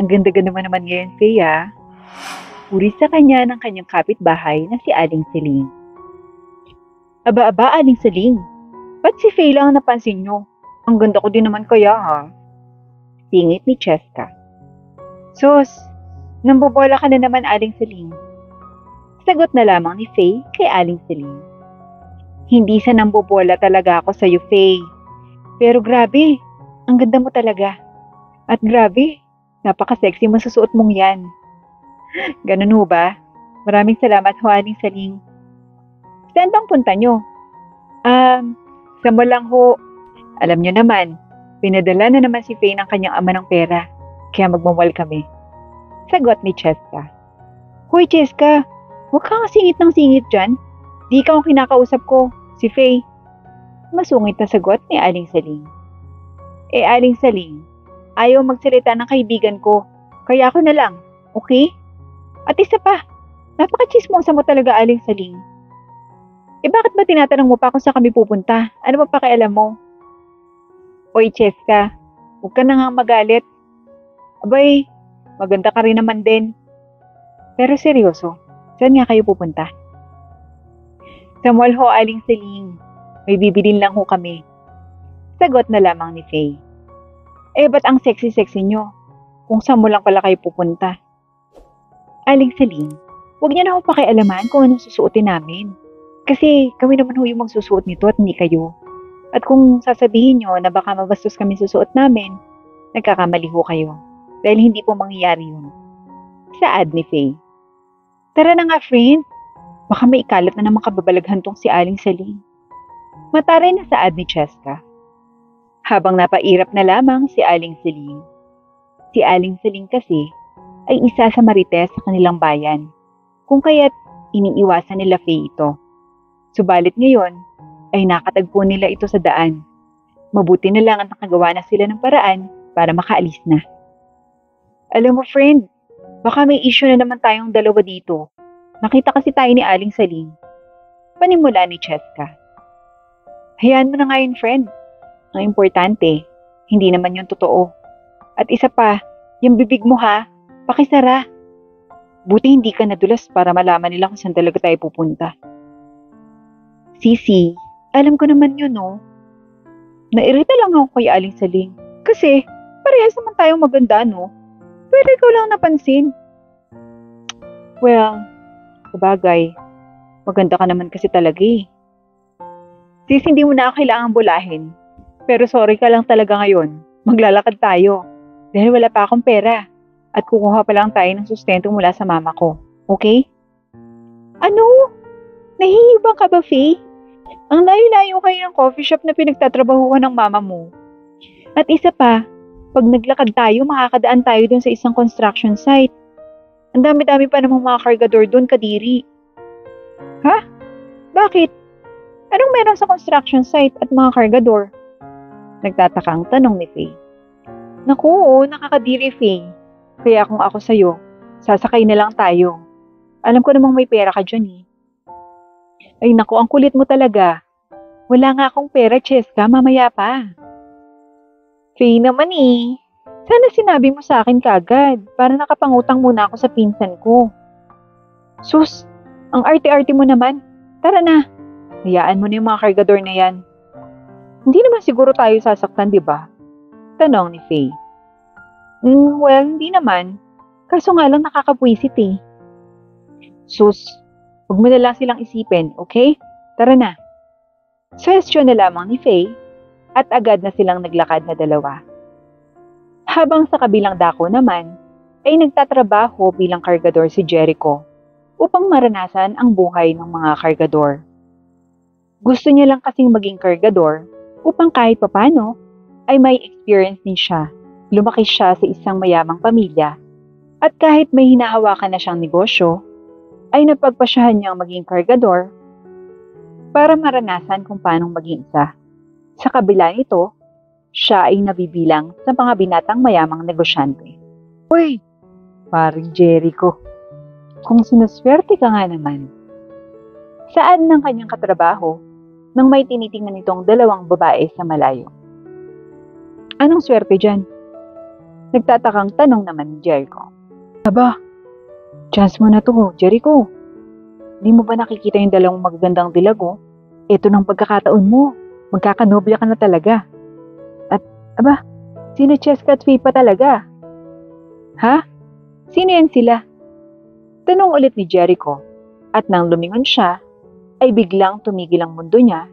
Ang ganda-ganda mo naman ngayon, Faye, ah. Puri sa kanya ng kanyang kapitbahay na si Aling Celine. Aba, Aling Celine. Ba't si Faye lang ang napansin nyo? Ang ganda ko din naman kaya, ha? Singit ni Cheska. Sus, nambobola ka na naman, Aling Celine. Sagot na lamang ni Faye kay Aling Celine. Hindi sa nambobola talaga ako sa'yo, Faye. Pero grabe, ang ganda mo talaga. At grabe, napaka-sexy mo sa suot mong yan. Ganun ho ba? Maraming salamat ho, Aling Celine. Saan bang punta nyo? Sa mall lang ho. Alam nyo naman, pinadala na naman si Faye ng kanyang ama ng pera. Kaya magmamall kami. Sagot ni Cheska. Hoy, Cheska, huwag kang singit ng singit dyan. Di ka ang kinakausap ko, si Faye. Masungit na sagot ni Aling Celine. Aling Celine, ayaw magsalita ng kaibigan ko. Kaya ako na lang, okay? At isa pa, napaka-chismosa mo talaga, Aling Celine. Bakit ba tinatanong mo pa kung saan kami pupunta? Ano ba pakialam mo? Oy, Cheska, huwag ka na nga magalit. Abay, maganda ka rin naman din. Pero seryoso, saan nga kayo pupunta? Sa mall ho, Aling Celine. May bibilin lang ho kami. Sagot na lamang ni Faye. Ba't ang sexy-sexy nyo? Kung saan mo lang pala kayo pupunta? Aling Celine, huwag niyo na ho pakialaman kung anong susuotin namin. Kasi kami naman ho yung magsusuot nito at hindi kayo. At kung sasabihin nyo na baka mabastos kami susuot namin, nagkakamali ho kayo. Dahil hindi po mangyayari yun. Saad ni Faye. Tara na nga, friend. Baka may ikalat na naman kababalaghan tong si Aling Celine. Mataray na saad ni Cheska. Habang napairap na lamang si Aling Celine. Si Aling Celine kasi ay isa sa marites sa kanilang bayan. Kung kaya't iniiwasan nila Faye ito. Subalit ngayon ay nakatagpo nila ito sa daan. Mabuti na lang at nakagawa na sila ng paraan para makaalis na. Alam mo, friend, baka may issue na naman tayong dalawa dito. Nakita kasi tayo ni Aling Celine. Panimula ni Cheska. Hayaan mo na nga yun, friend. Ang importante, hindi naman yun totoo. At isa pa, yung bibig mo ha, pakisara. Buti hindi ka nadulas para malaman nila kung saan talaga tayo pupunta. Sisi, alam ko naman yun, no? Nairita lang ako kay Aling Celine. Kasi, parehas naman tayong maganda, no? Pero ikaw lang napansin. Well, sabagay, maganda ka naman kasi talaga eh. Sis, hindi mo na ako kailangang bulahin. Pero sorry ka lang talaga ngayon. Maglalakad tayo. Dahil wala pa akong pera. At kukuha pa lang tayo ng sustento mula sa mama ko. Okay? Ano? Nahihibang ka ba, Faye? Ang layo-layo kayo ng coffee shop na pinagtatrabahuhan ng mama mo. At isa pa, pag naglakad tayo, makakadaan tayo dun sa isang construction site. Ang dami-dami pa namang mga kargador dun, Kadiri. Ha? Bakit? Anong meron sa construction site at mga kargador? Nagtataka ang tanong ni Faye. Naku, nakakadiri, Faye. Kaya kung ako sa'yo, sasakay na lang tayo. Alam ko namang may pera ka dyan eh. Ay naku, ang kulit mo talaga. Wala nga akong pera, Cheska, mamaya pa. Faye naman eh. Sana sinabi mo sa akin kagad para nakapangutang muna ako sa pinsan ko. Sus, ang arte-arte mo naman. Tara na. Hayaan mo na yung mga kargador na yan. Hindi naman siguro tayo sasaktan, di ba? Tanong ni Faye. Well, hindi naman. Kaso nga lang nakakapwisit eh. Sus, huwag mo na lang silang isipin, okay? Tara na. Suwestyon na lamang ni Faye at agad na silang naglakad na dalawa. Habang sa kabilang dako naman, ay nagtatrabaho bilang kargador si Jericho upang maranasan ang buhay ng mga kargador. Gusto niya lang kasing maging kargador upang kahit papano ay may experience din siya. Lumaki siya sa isang mayamang pamilya at kahit may hinahawakan na siyang negosyo, ay napagpasyahan niyang maging kargador para maranasan kung paano maging isa. Sa kabila nito, siya ay nabibilang sa mga binatang mayamang negosyante. Uy, paring Jericho, kung sinuswerte ka nga naman. Saan ng kanyang katrabaho nang may tinitingnan itong dalawang babae sa malayo? Anong swerte dyan? Nagtatakang tanong naman ni Jericho. Aba, chance mo na to, Jericho. Di mo ba nakikita yung dalawang magagandang dilag oh? Ito ng pagkakataon mo. Magkakanobya ka na talaga. At, aba, sino Cheska at Faye pa talaga? Ha? Sino yan sila? Tanong ulit ni Jericho. At nang lumingon siya, ay biglang tumigil ang mundo niya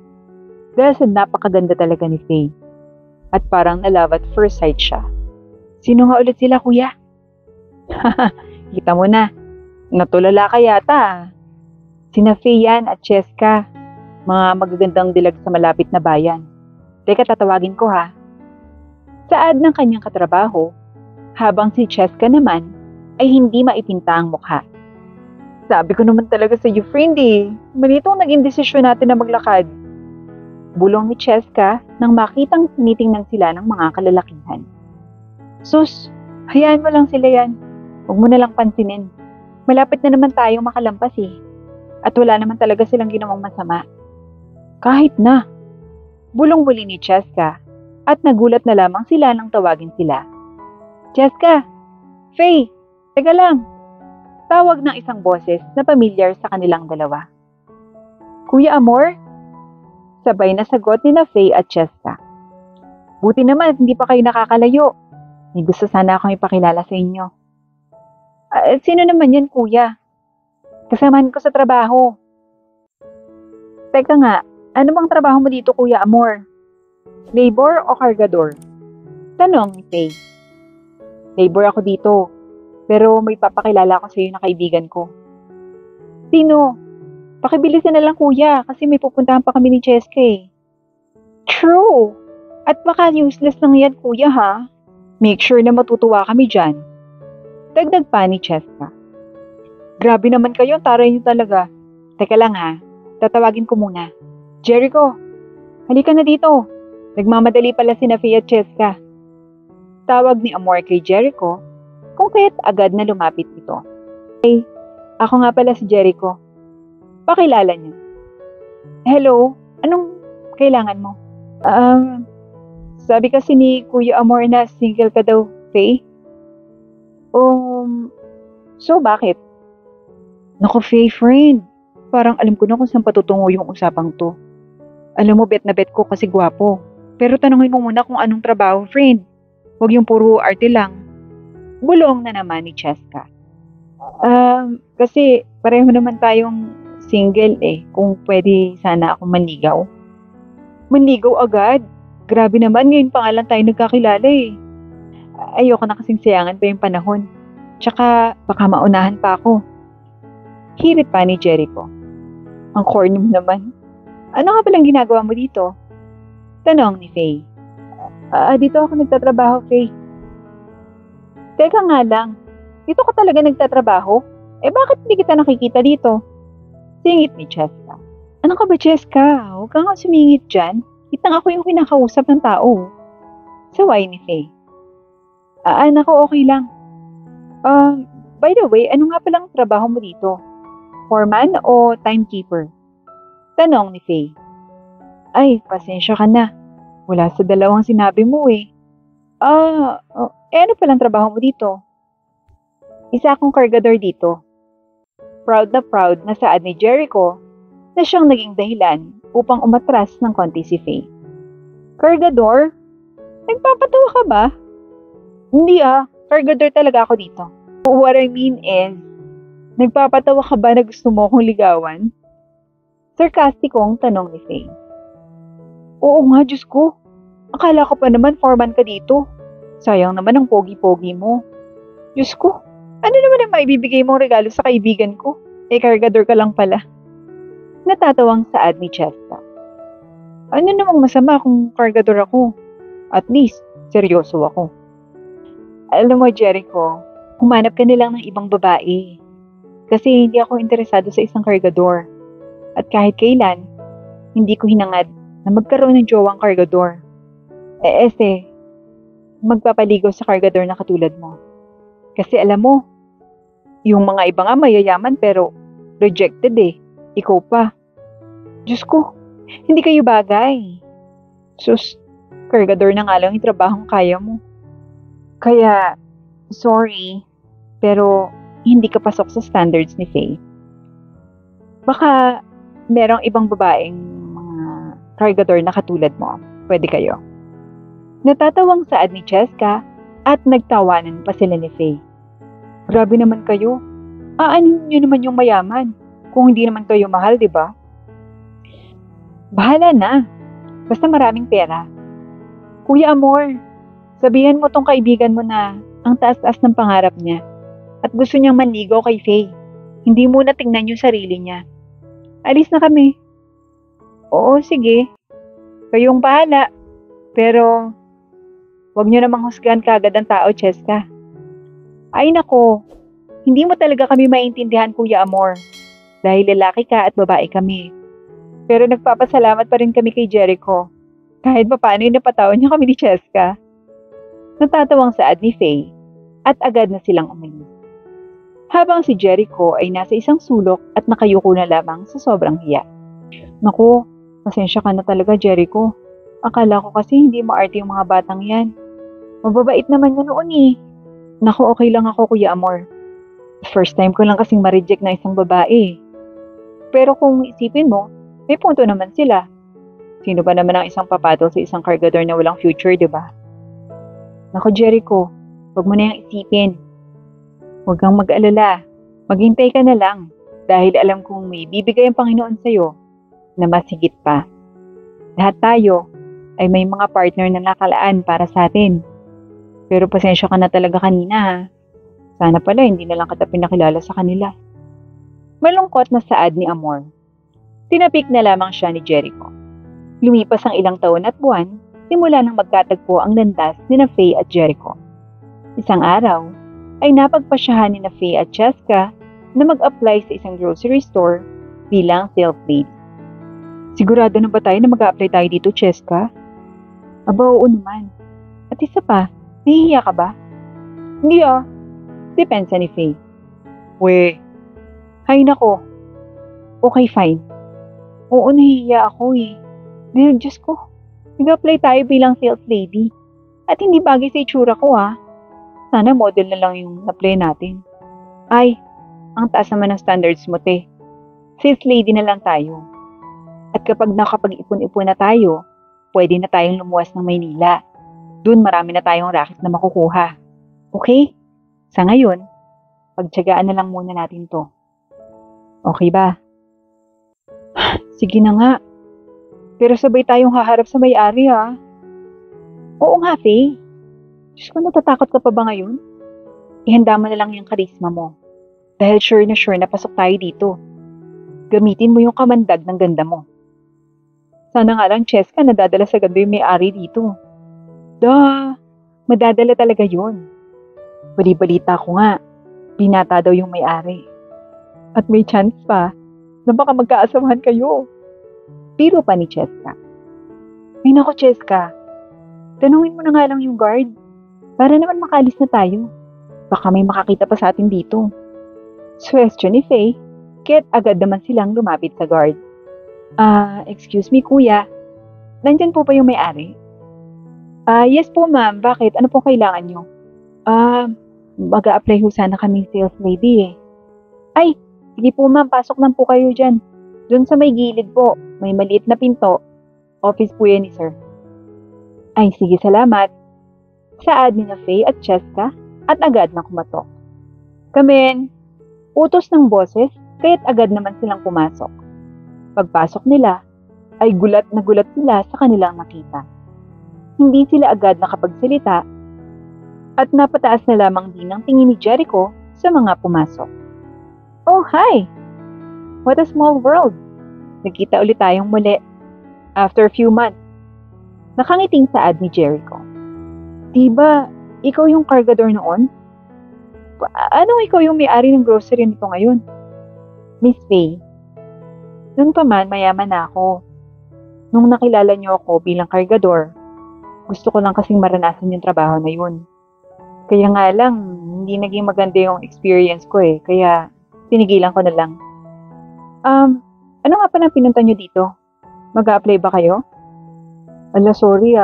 dahil sa napakaganda talaga ni Faye. At parang na-love at first sight siya. Sino nga ulit sila, kuya? Kita mo na. Natulala ka yata. Sina Faye yan at Cheska. Mga magagandang dilag sa malapit na bayan. Teka, tatawagin ko ha. Saad ng kanyang katrabaho, habang si Cheska naman ay hindi maipinta ang mukha. Sabi ko naman talaga sa iyo, friend eh. Mali itong naging desisyon natin na maglakad. Bulong ni Cheska nang makitang tinitingnan sila ng mga kalalakihan. Sus, hayaan mo lang sila yan. Huwag mo na lang pansinin. Malapit na naman tayong makalampas eh. At wala naman talaga silang ginawang masama. Kahit na. Bulong muli ni Cheska at nagulat na lamang sila nang tawagin sila. Cheska! Faye! Teka lang! Tawag ng isang boses na pamilyar sa kanilang dalawa. Kuya Amor? Sabay na sagot ni na Faye at Cheska. Buti naman hindi pa kayo nakakalayo. May gusto sana akong ipakilala sa inyo. Sino naman yan, kuya? Kasamahan ko sa trabaho. Teka nga, ano bang trabaho mo dito, Kuya Amor? Labor o kargador? Tanong ni Faye. Labor ako dito, pero may papakilala ako sa iyo na kaibigan ko. Sino? Pakibilisan na lang, kuya, kasi may pupuntahan pa kami ni Cheska eh. True! At baka useless lang yan, kuya ha? Make sure na matutuwa kami dyan. Dagdag pa ni Cheska. Grabe naman kayo, taray niyo talaga. Teka lang ha, tatawagin ko muna. Jericho, halika na dito. Nagmamadali pala sina Faye at Cheska. Tawag ni Amor kay Jericho, kung kaya't agad na lumapit ito. Hey, ako nga pala si Jericho. Pakilala niyo. Hello, anong kailangan mo? Sabi kasi ni Kuya Amor na single ka daw, Faye. So bakit? Naku, Faye, friend. Parang alam ko na kung saan patutungo yung usapang to. Alam mo, bet na bet ko kasi gwapo. Pero tanungin mo muna kung anong trabaho, friend. Huwag yung puro arte lang. Bulong na naman ni Cheska. Kasi pareho naman tayong single eh. Kung pwede sana akong manligaw. Manligaw agad? Grabe naman, ngayon pa nga lang tayo nagkakilala eh. Ayoko na kasing sayangan pa yung panahon. Tsaka baka maunahan pa ako. Hirit pa ni Jericho. Ang corny mo naman. Ano nga palang ginagawa mo dito? Tanong ni Faye. Dito ako nagtatrabaho, Faye. Teka nga lang, dito ka talaga nagtatrabaho? Bakit hindi kita nakikita dito? Singit ni Cheska. Ano ka ba, Cheska? Huwag kang sumingit dyan. Kitang ako yung kinakausap ng tao. Saway ni Faye. Nako, okay lang. By the way, ano nga palang trabaho mo dito? Foreman o timekeeper? Tanong ni Faye. Ay, pasensya ka na. Wala sa dalawang sinabi mo eh. Ano palang trabaho mo dito? Isa akong kargador dito. Proud na saad ni Jericho na siyang naging dahilan upang umatras ng konti si Faye. Kargador? Nagpapatawa ka ba? Hindi kargador talaga ako dito. What I mean is, nagpapatawa ka ba na gusto mo akong ligawan? Sarkastikong tanong ni Faye. Oo nga, Diyos ko. Akala ko pa naman foreman ka dito. Sayang naman ang pogi-pogi mo. Diyos ko, ano naman ang maibibigay mong regalo sa kaibigan ko? Kargador ka lang pala. Natatawang saad ni Cheska. Ano namang masama kung kargador ako? At least, seryoso ako. Alam mo, Jericho, humanap ka nilang ng ibang babae. Kasi hindi ako interesado sa isang kargador. At kahit kailan, hindi ko hinangad na magkaroon ng jowang kargador. Magpapaligaw sa kargador na katulad mo. Kasi alam mo, yung mga iba nga mayayaman pero rejected eh. Ikaw pa. Diyos ko, hindi kayo bagay. Sus, kargador na nga lang yung trabahong kaya mo. Kaya, sorry, pero hindi ka pasok sa standards ni Faye. Baka merong ibang babaeng mga cargador na katulad mo. Pwede kayo. Natatawang saad ni Cheska at nagtawanan pa sila ni Faye. Grabe naman kayo. Aanin niyo naman yung mayaman kung hindi naman kayo mahal, di ba? Bahala na. Basta maraming pera. Kuya Amor, sabihan mo tong kaibigan mo na ang taas-taas ng pangarap niya at gusto niyang manligaw kay Faye. Hindi muna tingnan yung sarili niya. Alis na kami. Oo, sige. Kayong bahala. Pero, wag niyo namang husgahan kagad ang tao, Cheska. Ay nako, hindi mo talaga kami maintindihan, Kuya Amor. Dahil lalaki ka at babae kami. Pero nagpapasalamat pa rin kami kay Jericho. Kahit paano yung napatawan niya kami ni Cheska. Natatawang saad ni Faye at agad na silang umalis. Habang si Jericho ay nasa isang sulok at nakayuko na lamang sa sobrang hiya. Naku, pasensya ka na talaga, Jericho. Akala ko kasi hindi maarte yung mga batang yan. Mababait naman mo noon eh. Naku, okay lang ako, Kuya Amor. First time ko lang kasing ma-reject na isang babae. Pero kung isipin mo, may punto naman sila. Sino ba naman ang isang papatol sa isang cargador na walang future, di ba? Naku, Jericho, huwag mo na yung isipin. Huwag kang mag-alala. Maghintay ka na lang dahil alam kong may bibigay ang Panginoon sa'yo na mas higit pa. Lahat tayo ay may mga partner na nakalaan para sa atin. Pero pasensya ka na talaga kanina ha. Sana pala hindi na lang kita pinakilala sa kanila. Malungkot na saad ni Amor. Tinapik na lamang siya ni Jericho. Lumipas ang ilang taon at buwan, simula nang magkatagpo ang landas ni na Faye at Jericho. Isang araw, ay napagpasyahan ni na Faye at Cheska na mag-apply sa isang grocery store bilang sales lady. Sigurado na ba tayo na mag-a-apply tayo dito, Cheska? Aba, oo naman. At isa pa, nahihiya ka ba? Hindi ah. Depensa ni Faye. We, hay nako. Okay, fine. Oo, nahihiya ako eh. Dahil Diyos ko, nag-apply tayo bilang sales lady. At hindi bagay sa itsura ko ah. Sana model na lang yung apply natin. Ay, ang taas naman ng standards mo, te. Sales lady na lang tayo. At kapag nakapag-ipon-ipon na tayo, pwede na tayong lumuwas ng Maynila. Doon marami na tayong racket na makukuha. Okay? Sa ngayon, pagtiyagaan na lang muna natin to. Okay ba? Sige na nga. Pero sabay tayong haharap sa may-ari ha. Oo nga, Faye. Diyos ko, natatakot ka pa ba ngayon? Ihanda mo na lang yung karisma mo. Dahil sure na pasok tayo dito. Gamitin mo yung kamandag ng ganda mo. Sana nga lang, Cheska, nadadala sa ganda yung may-ari dito. Madadala talaga yun. Bali-balita ko nga, binata daw yung may-ari. At may chance pa na baka magkaasawahan kayo. Biro pa ni Cheska. Ay nako, Cheska. Tanungin mo na nga lang yung guard. Para naman makalis na tayo. Baka may makakita pa sa atin dito. Question ni Faye, kaya't agad naman silang lumapit sa guard. Excuse me kuya. Nandyan po ba yung may-ari? Yes po ma'am. Bakit? Ano pong kailangan nyo? Mag-a-apply ho sana kaming sales lady eh. Ay, sige po ma'am. Pasok lang po kayo dyan. Doon sa may gilid po. May maliit na pinto. Office po yan ni sir. Ay, sige salamat. Saad ni na Faye at Cheska at agad na kumatok. Come. Utos ng boses, kaya't agad naman silang pumasok. Pagpasok nila, ay gulat na gulat sila sa kanilang nakita. Hindi sila agad nakapagsalita at napataas na lamang din ang tingin ni Jericho sa mga pumasok. Oh, hi! What a small world! Nagkita ulit tayong muli. After a few months. Nakangiting saad ni Jericho. Diba, ikaw yung cargador noon? Anong ikaw yung may-ari ng grocery nito ngayon? Miss Faye, noon pa man mayaman na ako. Nung nakilala niyo ako bilang cargador, gusto ko lang kasing maranasan yung trabaho na yun. Kaya nga lang, hindi naging maganda yung experience ko eh, kaya tinigilan ko na lang. Ano nga pa nang pinunta niyo dito? Mag-a-apply ba kayo? Ala, sorry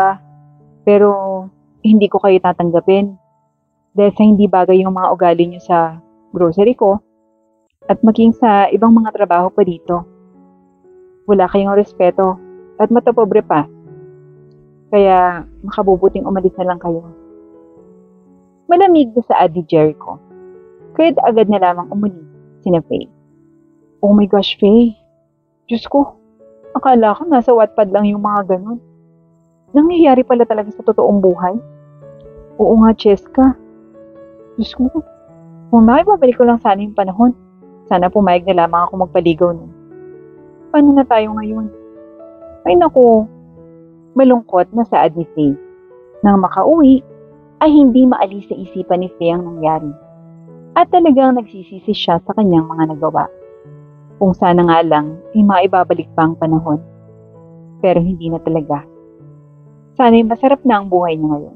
pero hindi ko kayo tatanggapin Dahil sa hindi bagay yung mga ugali niyo sa grocery ko at maging sa ibang mga trabaho pa dito. Wala kayong respeto at matapobre pa. Kaya makabubuting umalis na lang kayo. Malamig na sa Adi Jericho. Kaya't agad na lamang umulis sina Faye. Oh my gosh, Faye. Diyos ko, akala ko nasa Wattpad lang yung mga ganun. Nangyayari pala talaga sa totoong buhay. Oo nga, Cheska. Diyos ko, kung makibabalik ko lang sana yung panahon, sana pumayag na lamang ako magpaligaw nun. Paano na tayo ngayon? Ay naku, malungkot na sa ni Faye. Nang makauwi, ay hindi maalis sa isipan ni Faye ang nangyari. At talagang nagsisisi siya sa kanyang mga nagawa. Kung sana nga lang, ay maibabalik pa ang panahon. Pero hindi na talaga. Sana'y masarap na ang buhay niya ngayon.